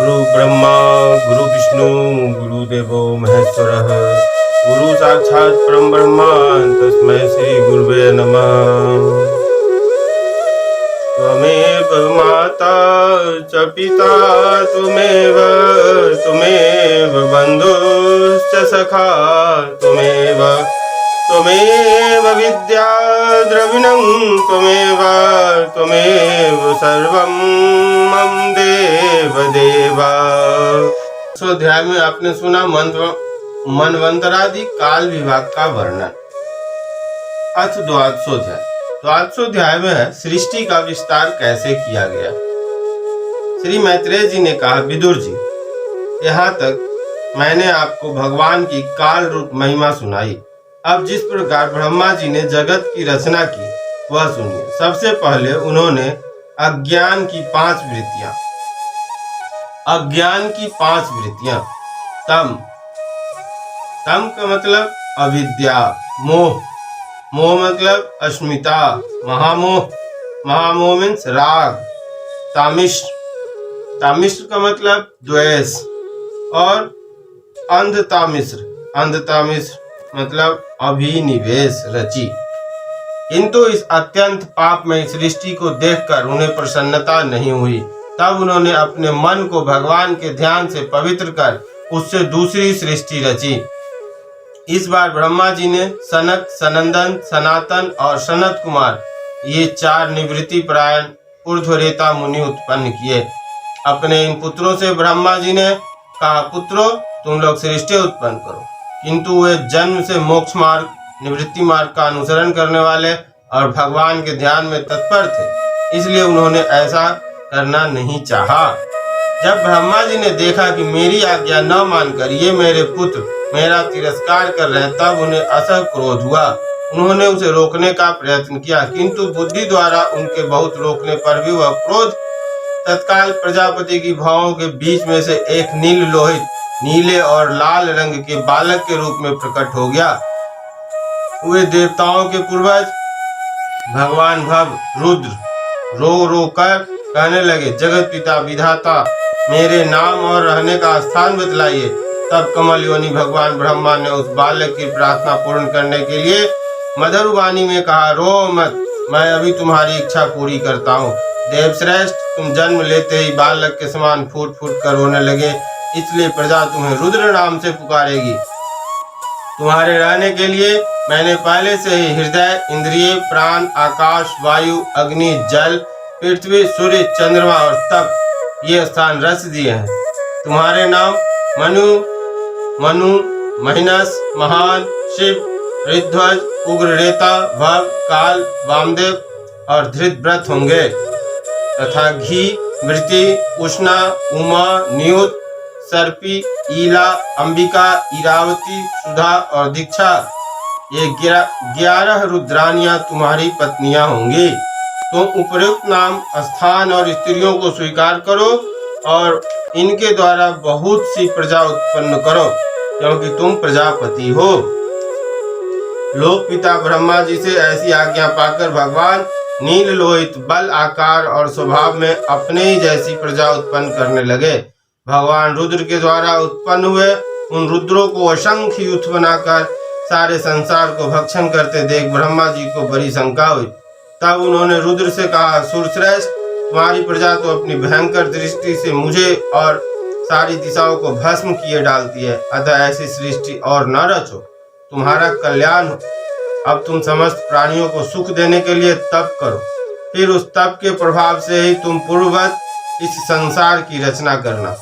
गुरु ब्रह्मा गुरु विष्णु गुरुदेवो महेश्वरः गुरु साक्षात् परम ब्रह्मा तस्मै श्री गुरुवे नमः। त्वमेव माता च पिता त्वमेव बन्धुश्च सखा त्वमेव विद्या द्रविणं त्वमेव सर्वं मम देव देवा। अध्याय में आपने सुना मनवंतरादि काल विभाग का वर्णन। अथ द्वादशोध्याय। द्वादशोध्याय में है सृष्टि का विस्तार कैसे किया गया। श्री मैत्रेय जी ने कहा, विदुर जी, यहाँ तक मैंने आपको भगवान की काल रूप महिमा सुनाई। अब जिस प्रकार ब्रह्मा जी ने जगत की रचना की वह सुनिए। सबसे पहले उन्होंने अज्ञान की पांच वृत्तियां तम का मतलब अविद्या, मोह मतलब अस्मिता, महामोह मीन्स राग, तामिश्र का मतलब द्वेष और अंधतामिश्र मतलब अभिनिवेश रची। किंतु इस अत्यंत पापमय सृष्टि को देखकर उन्हें प्रसन्नता नहीं हुई। तब उन्होंने अपने मन को भगवान के ध्यान से पवित्र कर उससे दूसरी सृष्टि रची। इस बार ब्रह्मा जी ने सनक, सनंदन, सनातन और सनत कुमार ये चार निवृत्ति परायण ऊर्ध्वरेता मुनि उत्पन्न किए। अपने इन पुत्रों से ब्रह्मा जी ने कहा, पुत्रों, तुम लोग सृष्टि उत्पन्न करो। किंतु वे जन्म से मोक्ष मार्ग, निवृत्ति मार्ग का अनुसरण करने वाले और भगवान के ध्यान में तत्पर थे, इसलिए उन्होंने ऐसा करना नहीं चाहा। जब ब्रह्मा जी ने देखा कि मेरी आज्ञा न मानकर ये मेरे पुत्र मेरा तिरस्कार कर रहे हैं, तब उन्हें असह क्रोध हुआ। उन्होंने उसे रोकने का प्रयत्न किया, किंतु बुद्धि द्वारा उनके बहुत रोकने पर भी वह क्रोध तत्काल प्रजापति की भौहों के बीच में से एक नीले और लाल रंग के बालक के रूप में प्रकट हो गया। वे देवताओं के पूर्वज भगवान भव रुद्र रो कर कहने लगे, जगत पिता विधाता, मेरे नाम और रहने का स्थान बतलाइए। तब कमल योनि भगवान ब्रह्मा ने उस बालक की प्रार्थना पूर्ण करने के लिए मधुर वाणी में कहा, रो मत, मैं अभी तुम्हारी इच्छा पूरी करता हूँ। देवश्रेष्ठ, तुम जन्म लेते ही बालक के समान फूट कर रोने लगे, इसलिए प्रजा तुम्हें रुद्र नाम से पुकारेगी। तुम्हारे रहने के लिए मैंने पहले से ही हृदय, इंद्रिय, प्राण, आकाश, वायु, अग्नि, जल, पृथ्वी, सूर्य, चंद्रमा और तप ये स्थान रच दिए हैं। तुम्हारे नाम मनु, महिनस, महान, शिव, ऋध्वज, उग्ररेता, भव, काल, वामदेव और धृतव्रत होंगे तथा घी, मृति, उष्णा, उमा, नियुत, सर्पी, ईला, अंबिका, इरावती, सुधा और दीक्षा ये 11 रुद्रानियां तुम्हारी पत्नियां होंगी। तुम उपयुक्त नाम, स्थान और स्त्रियों को स्वीकार करो और इनके द्वारा बहुत सी प्रजा उत्पन्न करो, क्योंकि तुम प्रजापति हो। लोक पिता ब्रह्मा जी से ऐसी आज्ञा पाकर भगवान नील लोहित, बल, आकार और स्वभाव में अपने ही जैसी प्रजा उत्पन्न करने लगे। भगवान रुद्र के द्वारा उत्पन्न हुए उन रुद्रों को असंख्य युद्ध बनाकर सारे संसार को भक्षण करते देख ब्रह्मा जी को बड़ी शंका हुई। तब उन्होंने रुद्र से कहा, सुरश्रेष्ठ, तुम्हारी प्रजा तो अपनी भयंकर दृष्टि से मुझे और सारी दिशाओं को भस्म किए डालती है, अतः ऐसी सृष्टि और न रचो, तुम्हारा कल्याण हो। अब तुम समस्त प्राणियों को सुख देने के लिए तप करो, फिर उस तप के प्रभाव से ही तुम पूर्ववत इस संसार की रचना करना।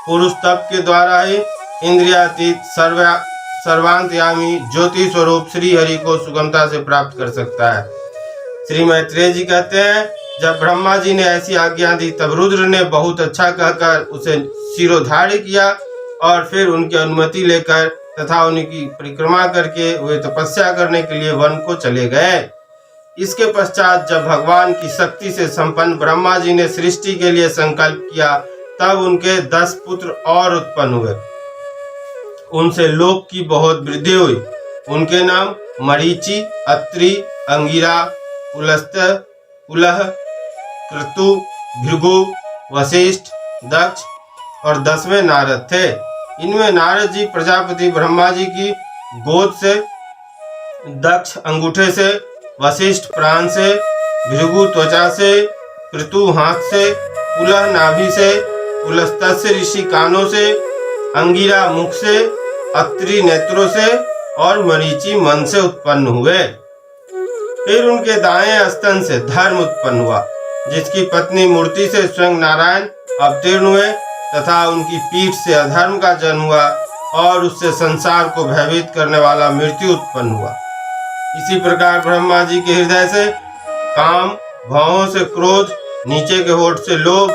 पुरुष तप के द्वारा ही इंद्रियातीत सर्वांतयामी ज्योति स्वरूप श्री हरि को सुगमता से प्राप्त कर सकता है। श्री मैत्रेय जी कहते हैं, जब ब्रह्मा जी ने ऐसी आज्ञा दी तब रुद्र ने बहुत अच्छा कहकर उसे शिरोधार्य किया और फिर उनकी अनुमति लेकर तथा उनकी परिक्रमा करके वे तपस्या करने के लिए वन को चले गए। इसके पश्चात जब भगवान की शक्ति से संपन्न ब्रह्मा जी ने सृष्टि के लिए संकल्प किया, तब उनके 10 पुत्र और उत्पन्न हुए। उनसे लोक की बहुत वृद्धि हुई। उनके नाम मरीचि, अत्रि, अंगिरा, पुलस्त्य, पुलह, क्रतु, भृगु, वशिष्ठ, दक्ष और 10वें नारद थे। इनमें नारद जी प्रजापति ब्रह्मा जी की गोद से, दक्ष अंगूठे से, वशिष्ठ प्राण से, भृगु त्वचा से, क्रतु हाथ से, पुलह नाभि से, पुलस्त्य ऋषि कानों से, अंगिरा मुख से, अत्रि नेत्रों से और मरीचि मन से उत्पन्न हुए। फिर उनके दाएं स्तन से धर्म उत्पन्न हुआ, जिसकी पत्नी मूर्ति से स्वयं नारायण अवतीर्ण हुए, तथा उनकी पीठ से अधर्म का जन्म हुआ और उससे संसार को भयभीत करने वाला मृत्यु उत्पन्न हुआ। इसी प्रकार ब्रह्मा जी के हृदय से काम, भौहों से क्रोध, नीचे के होठ से लोभ,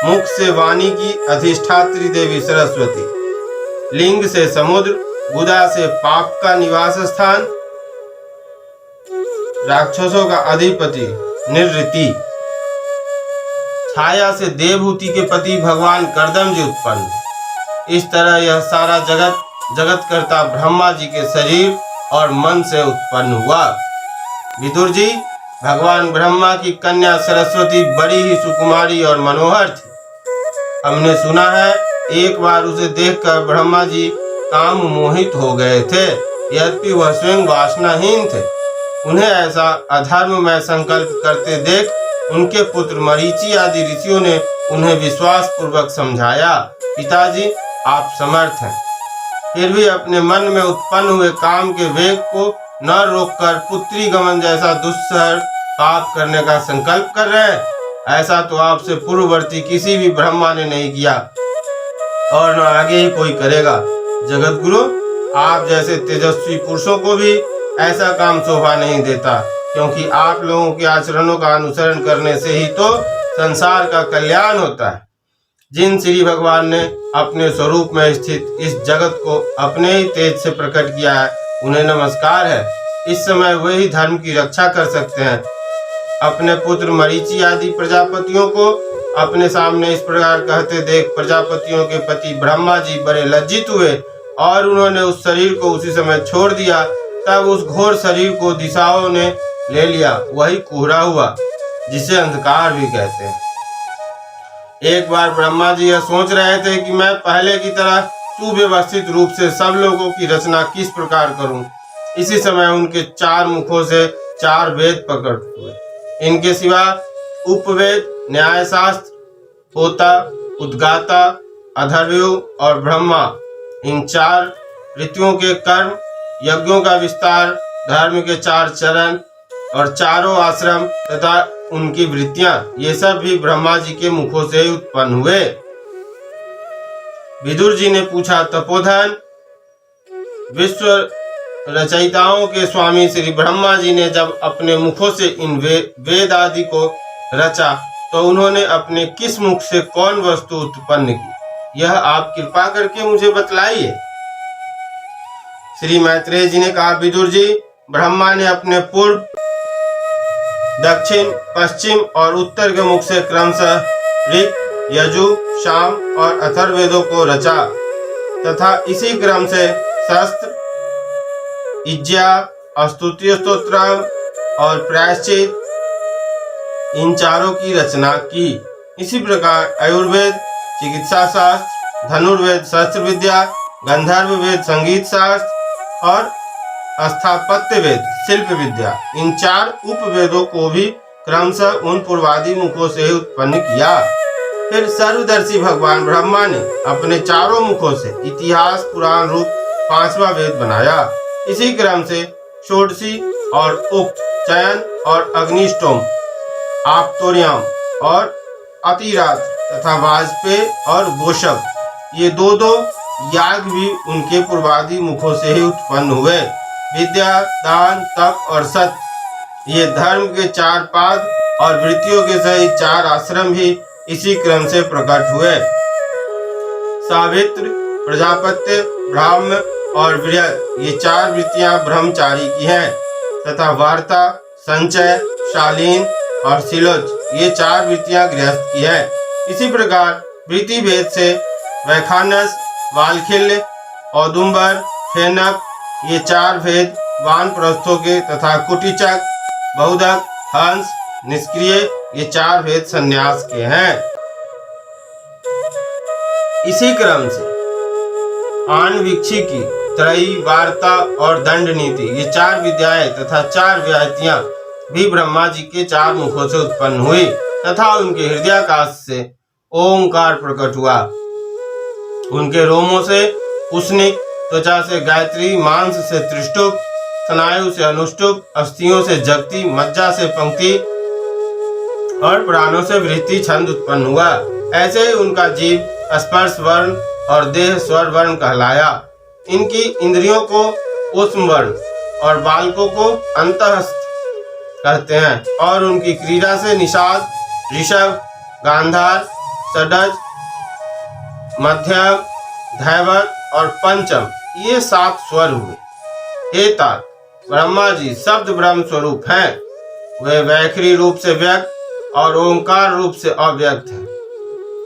मुख से वाणी की अधिष्ठात्री देवी सरस्वती, लिंग से समुद्र, गुदा से पाप का निवास स्थान, राक्षसों का अधिपति निरृति, छाया से देवहूति के पति भगवान कर्दम जी उत्पन्न। इस तरह यह सारा जगत करता ब्रह्मा जी के शरीर और मन से उत्पन्न हुआ। विदुर जी, भगवान ब्रह्मा की कन्या सरस्वती बड़ी ही सुकुमारी और मनोहर थी। हमने सुना है एक बार उसे देखकर ब्रह्मा जी काम मोहित हो गए थे, यद्यपि वह स्वयं वासनाहीन थे। उन्हें ऐसा अधर्म में संकल्प करते देख उनके पुत्र मरीचि आदि ऋषियों ने उन्हें विश्वास पूर्वक समझाया, पिताजी आप समर्थ हैं, फिर भी अपने मन में उत्पन्न हुए काम के वेग को न रोककर पुत्री गमन जैसा दुस्सह पाप करने का संकल्प कर रहे हैं। ऐसा तो आपसे पूर्ववर्ती किसी भी ब्रह्मा ने नहीं किया और न आगे ही कोई करेगा। जगत गुरु, आप जैसे तेजस्वी पुरुषों को भी ऐसा काम शोभा नहीं देता, क्योंकि आप लोगों के आचरणों का अनुसरण करने से ही तो संसार का कल्याण होता है। जिन श्री भगवान ने अपने स्वरूप में स्थित इस जगत को अपने ही तेज से प्रकट किया है, उन्हें नमस्कार है। इस समय वही धर्म की रक्षा कर सकते हैं। अपने पुत्र मरीचि आदि प्रजापतियों को अपने सामने इस प्रकार कहते देख प्रजापतियों के पति ब्रह्मा जी बड़े लज्जित हुए और उन्होंने उस शरीर को उसी समय छोड़ दिया। तब उस घोर शरीर को दिशाओं ने ले लिया, वही कोहरा हुआ, जिसे अंधकार भी कहते हैं। एक बार ब्रह्मा जी यह सोच रहे थे कि मैं पहले की तरह सुव्यवस्थित रूप से सब लोगों की रचना किस प्रकार करूं। इसी समय उनके 4 मुखों से 4 वेद प्रकट हुए। इनके सिवा उपवेद, न्यायशास्त्र, होता, उद्गाता, अथर्वयु और ब्रह्मा, इन 4 ऋतुओं के कर्म, यज्ञों का विस्तार, धर्म के 4 चरण और चारों आश्रम तथा उनकी वृत्तियां, ये सब भी ब्रह्मा जी के मुखों से ही उत्पन्न हुए। विदुर जी ने पूछा, तपोधन, विश्व रचयिताओं के स्वामी श्री ब्रह्मा जी ने जब अपने मुखों से इन वेद आदि को रचा, तो उन्होंने अपने किस मुख से कौन वस्तु उत्पन्न की, यह आप कृपा करके मुझे बतलाइए। श्री मैत्रेय जी ने कहा, विदुर जी, ब्रह्मा ने अपने पूर्व, दक्षिण, पश्चिम और उत्तर के मुख से क्रमशः ऋक, यजु, साम और अथर्ववेदों को रचा तथा इसी क्रम से शस्त्र, इज्जा, स्तुति स्तोत्र और प्रायश्चित, इन चारों की रचना की। इसी प्रकार आयुर्वेद, चिकित्सा शास्त्र, धनुर्वेद शस्त्र विद्या, गंधर्व वेद संगीत शास्त्र और स्थापत्य वेद शिल्प विद्या, इन 4 उपवेदों को भी क्रमशः उन पूर्वादि मुखों से ही उत्पन्न किया। फिर सर्वदर्शी भगवान ब्रह्मा ने अपने चारों मुखों से इतिहास पुराण रूप 5वां वेद बनाया। इसी क्रम से षोडशी और उक्त, चयन और अग्निष्टोम, आप्तोर्यम और अतिरात्र तथा वाजपेय और गोशब, ये 2 याग भी उनके पूर्वादि मुखों से ही उत्पन्न हुए। विद्या, दान, तप और सत्य, ये धर्म के 4 पाद और वृत्तियों के सहित 4 आश्रम भी इसी क्रम से प्रकट हुए। सावित्र, प्रजापत्य, ब्राह्म और बृहद, ये 4 वृत्तियां ब्रह्मचारी की हैं तथा वार्ता, संचय, शालीन और शिलोच, ये 4 वृत्तियां गृहस्थ की हैं। इसी प्रकार वृत्ति भेद से वैखानस, वालखिल्य, औदुंबर, फेनक, ये 4 भेद वानप्रस्थों के तथा कुटिचक, बहुधक, हंस, निष्क्रिय, ये 4 भेद संन्यास के हैं। इसी क्रम से आन्वीक्षिकी, त्रयी, वार्ता और दंड नीति, ये 4 विद्याएं तथा 4 व्याहतियां भी ब्रह्मा जी के 4 मुखों से उत्पन्न हुई तथा उनके हृदयाकाश से ओंकार प्रकट हुआ। उनके रोमों से पुष्निक, त्वचा से गायत्री, मांस से त्रिष्टुप, स्नायु से अनुष्टुप, अस्थियों से जगती, मज्जा से पंक्ति और प्राणों से वृत्ति छंद उत्पन्न हुआ। ऐसे ही उनका जीव स्पर्श वर्ण और देह स्वर वर्ण कहलाया। इनकी इंद्रियों को ऊष्म वर्ण और बालकों को अंतःस्थ कहते हैं और उनकी क्रीड़ा से निषाद, ऋषभ, गांधार, षडज, मध्यम, धैवत और पंचम, ये 7 स्वर हुए। हे तात, ब्रह्मा जी शब्द ब्रह्म स्वरूप हैं। वे वैखरी रूप से व्यक्त और ओंकार रूप से अव्यक्त हैं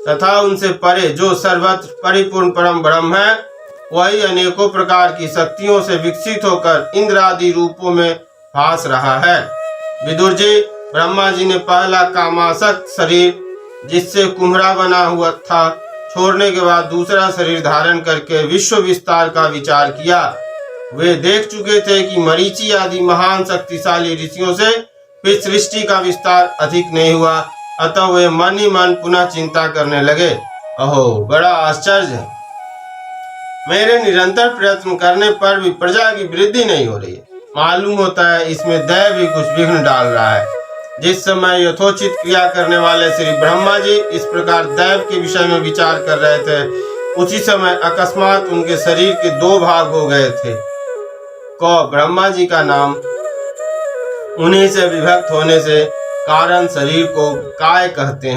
तथा उनसे परे जो सर्वत्र परिपूर्ण परम ब्रह्म है, वही अनेकों प्रकार की शक्तियों से विकसित होकर इंद्र आदि रूपों में भास रहा है। विदुर जी, ब्रह्मा जी ने पहला कामासक्त शरीर जिससे कुम्हरा बना हुआ था छोड़ने के बाद दूसरा शरीर धारण करके विश्व विस्तार का विचार किया। वे देख चुके थे कि मरीचि आदि महान शक्तिशाली ऋषियों से फिर सृष्टि का विस्तार अधिक नहीं हुआ, अतः वे मन ही मन पुनः चिंता करने लगे। अहो, बड़ा आश्चर्य है, मेरे निरंतर प्रयत्न करने पर भी प्रजा की वृद्धि नहीं हो रही है। मालूम होता है इसमें दैव भी कुछ विघ्न डाल रहा है। जिस समय यथोचित क्रिया करने वाले श्री ब्रह्मा जी इस प्रकार दैव के विषय में विचार कर रहे थे, उसी समय अकस्मात उनके शरीर के 2 भाग हो गए थे। ब्रह्मा जी का नाम उन्हीं से विभक्त होने से कारण शरीर को काय कहते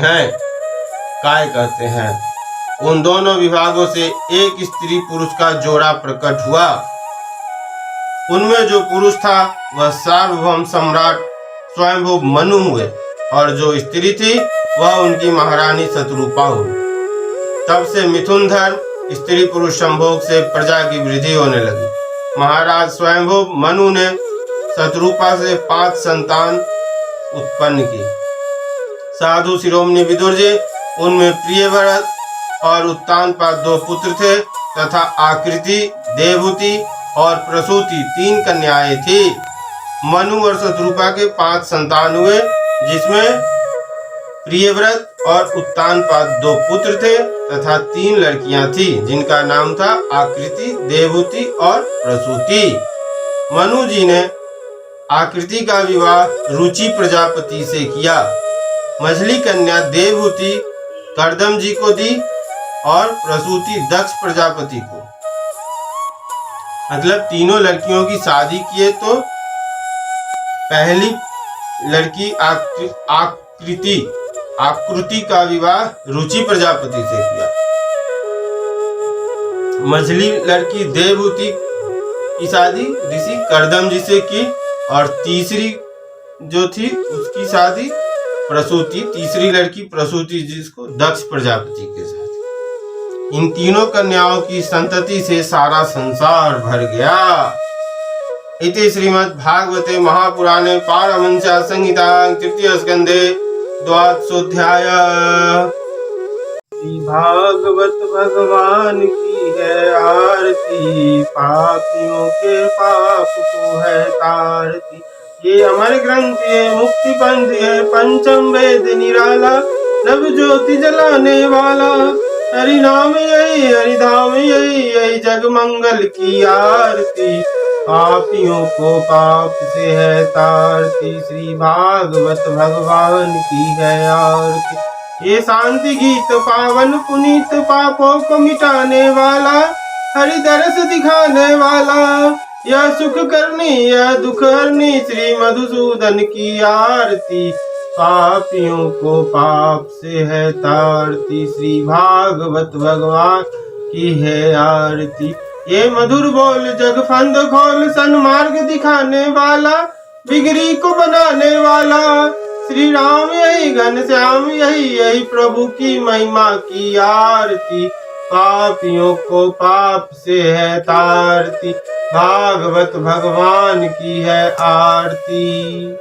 हैं। उन दोनों विभागों से एक स्त्री पुरुष का जोड़ा प्रकट हुआ। उनमें जो पुरुष था वह सार्वभौम सम्राट स्वयंभू मनु हुए और जो स्त्री थी वह उनकी महारानी शतरूपा हुई। तब से मिथुन धर्म स्त्री पुरुष संभोग से प्रजा की वृद्धि होने लगी। महाराज स्वयंभू मनु ने शतरूपा से 5 संतान उत्पन्न की। साधु शिरोमणि विदुर जी, उनमें प्रियव्रत और उत्तानपाद 2 पुत्र थे तथा आकृति, देवहूति और प्रसूति 3 कन्याएं थी। मनु और शतरूपा के 5 संतान हुए, जिसमें प्रियव्रत और उत्तानपाद 2 पुत्र थे तथा 3 लड़कियां थी, जिनका नाम था आकृति, देवहूति और प्रसूति। मनु जी ने आकृति का विवाह रुचि प्रजापति से किया। मझली कन्या देवहूति कर्दम जी को दी और प्रसूति दक्ष प्रजापति को। मतलब तीनों लड़कियों की शादी किए तो पहली लड़की आकृति का विवाह रुचि प्रजापति से किया। मझली लड़की देवहूति की शादी ऋषि कर्दम जी से की और तीसरी जो थी उसकी शादी प्रसूति, तीसरी लड़की प्रसूति जिसको दक्ष प्रजापति के साथ। इन तीनों कन्याओं की संतति से सारा संसार भर गया। इति श्रीमद् भागवते महापुराणे पारमहंस्या संहितायां 3 स्कंधे 12 भागवत भगवान की है आरती, पापियों के पाप को है तारती। ये अमर ग्रंथ है, मुक्ति पंथ है, पंचम वेद निराला, नव ज्योति जलाने वाला। हरि नाम यही, हरि धाम यही, यही जग मंगल की आरती। पापियों को पाप से है तारती, श्री भागवत भगवान की है आरती। ये शांति गीत पावन पुनीत, पापों को मिटाने वाला, हरि दरस दिखाने वाला। यह सुख करनी यह दुख हरनी, श्री मधुसूदन की आरती। पापियों को पाप से है तारती, श्री भागवत भगवान की है आरती। ये मधुर बोल जग फंद खोल, सन्मार्ग दिखाने वाला, बिगड़ी को बनाने वाला। श्री राम यही घनश्याम यही, यही प्रभु की महिमा की आरती। पापियों को पाप से है तारती, भागवत भगवान की है आरती।